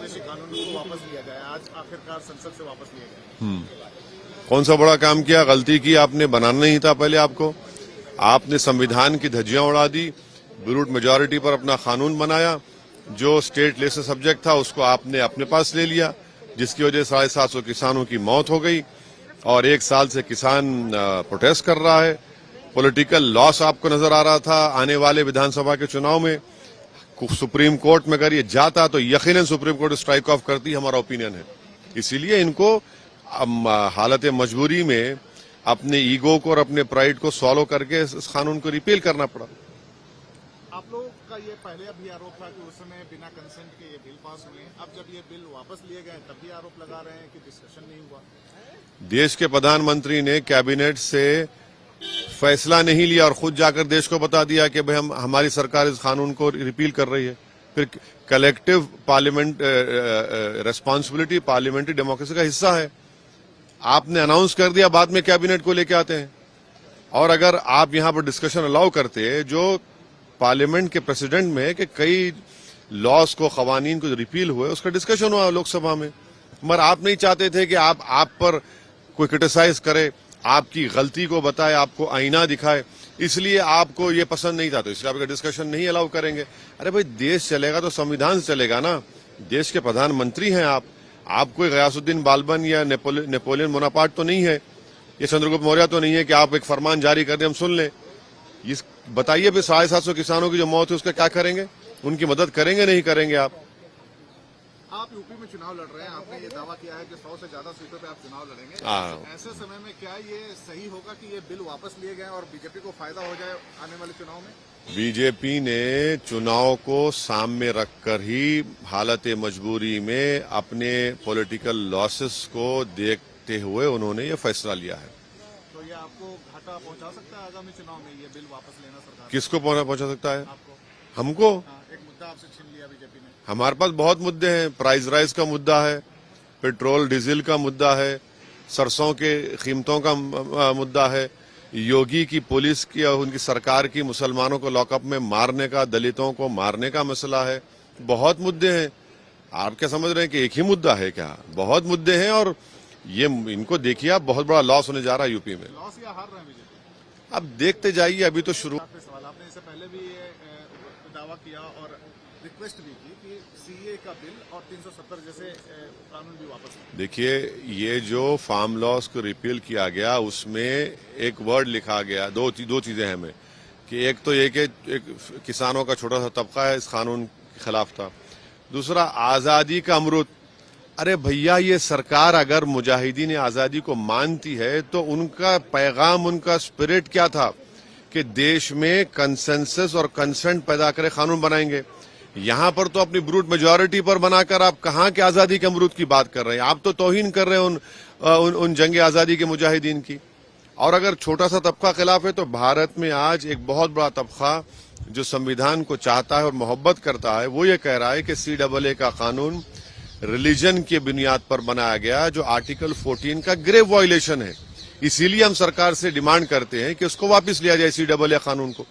विदेशी कानून को वापस लिया गया, आज आखिरकार संसद से वापस लिया गया। कौन सा बड़ा काम किया? गलती की आपने, बनाना नहीं था पहले आपको। आपने संविधान की धज्जियां उड़ा दी, ब्रूट मेजॉरिटी पर अपना कानून बनाया, जो स्टेट लेसल सब्जेक्ट था उसको आपने अपने पास ले लिया, जिसकी वजह से 750 किसानों की मौत हो गई और 1 साल से किसान प्रोटेस्ट कर रहा है। पॉलिटिकल लॉस आपको नजर आ रहा था आने वाले विधानसभा के चुनाव में। सुप्रीम कोर्ट में अगर ये जाता तो यकीनन सुप्रीम कोर्ट स्ट्राइक ऑफ करती, हमारा ओपिनियन है। इसीलिए इनको हालत मजबूरी में अपने ईगो को और अपने प्राइड को सॉल्व करके इस कानून को रिपील करना पड़ा। आप लोगों का ये पहले भी आरोप था कि उस समय बिना कंसेंट के ये बिल पास हुए, अब जब ये बिल वापस लिए गए तब भी आरोप लगा रहे हैं कि डिस्कशन नहीं हुआ। देश के प्रधानमंत्री ने कैबिनेट से फैसला नहीं लिया और खुद जाकर देश को बता दिया कि भाई हमारी सरकार इस कानून को रिपील कर रही है। फिर collective parliament responsibility parliamentary democracy का हिस्सा है। आपने अनाउंस कर दिया, बाद में कैबिनेट को लेके आते हैं। और अगर आप यहां पर डिस्कशन अलाउ करते, जो पार्लियामेंट के प्रेसिडेंट में कि कई लॉज को, कवानीन को रिपील हुए, उसका डिस्कशन हुआ लोकसभा में, मगर आप नहीं चाहते थे कि आप पर कोई क्रिटिसाइज करे, आपकी गलती को बताए, आपको आईना दिखाए, इसलिए आपको ये पसंद नहीं था, तो इसलिए आपका डिस्कशन नहीं अलाउ करेंगे। अरे भाई, देश चलेगा तो संविधान से चलेगा ना। देश के प्रधानमंत्री हैं आप कोई गयासुद्दीन बालबन या नेपोलियन बोनापार्ट तो नहीं है, ये चंद्रगुप्त मौर्य तो नहीं है कि आप एक फरमान जारी कर दें हम सुन लें। इस बताइए फिर 750 किसानों की जो मौत है उसका क्या करेंगे? उनकी मदद करेंगे नहीं करेंगे? आप यूपी में चुनाव लड़ रहे हैं, आपने ये दावा किया है कि 100 से ज्यादा सीटों पे आप चुनाव लड़ेंगे। ऐसे समय में क्या ये सही होगा कि ये बिल वापस लिए गए और बीजेपी को फायदा हो जाए आने वाले चुनाव में? बीजेपी ने चुनाव को सामने रखकर ही हालत मजबूरी में अपने पॉलिटिकल लॉसेस को देखते हुए उन्होंने ये फैसला लिया है। तो ये आपको घाटा पहुंचा सकता है आगामी चुनाव में, ये बिल वापस लेना सरकार? किसको पहुंचा सकता है? आपको। हमको? एक मुद्दा आपसे छीन लिया बीजेपी ने। हमारे पास बहुत मुद्दे हैं। प्राइस राइज का मुद्दा है, पेट्रोल डीजल का मुद्दा है, सरसों के कीमतों का मुद्दा है, योगी की पुलिस की और उनकी सरकार की मुसलमानों को लॉकअप में मारने का, दलितों को मारने का मसला है। बहुत मुद्दे हैं। आप क्या समझ रहे हैं कि एक ही मुद्दा है क्या? बहुत मुद्दे हैं और ये इनको देखिए आप, बहुत बड़ा लॉस होने जा रहा है यूपी में। लॉस या हार रहे हैं बीजेपी? अब देखते जाइए, अभी तो शुरू। सवाल आपने इससे पहले भी दावा किया और रिक्वेस्ट भी की कि सीए का बिल और 370 जैसे कानून भी वापस। देखिए, ये जो फार्म लॉस को रिपील किया गया उसमें एक वर्ड लिखा गया, दो चीजें हैं में कि एक तो ये कि एक किसानों का छोटा सा तबका है इस कानून के खिलाफ था, दूसरा आजादी का अमृत। अरे भैया, ये सरकार अगर मुजाहिदीन आजादी को मानती है तो उनका पैगाम, उनका स्पिरिट क्या था कि देश में कंसेंसस और कंसेंट पैदा करे कानून बनाएंगे। यहां पर तो अपनी ब्रूट मेजॉरिटी पर बनाकर आप कहां के आजादी के अमरूद की बात कर रहे हैं? आप तो तौहीन कर रहे हैं उन जंग आजादी के मुजाहिदीन की। और अगर छोटा सा तबका खिलाफ है तो भारत में आज एक बहुत बड़ा तबका जो संविधान को चाहता है और मोहब्बत करता है, वो ये कह रहा है कि CAA का कानून रिलीजन की बुनियाद पर बनाया गया, जो आर्टिकल 14 का ग्रेव वायलेशन है। इसीलिए हम सरकार से डिमांड करते हैं कि उसको वापस लिया जाए CAA कानून को।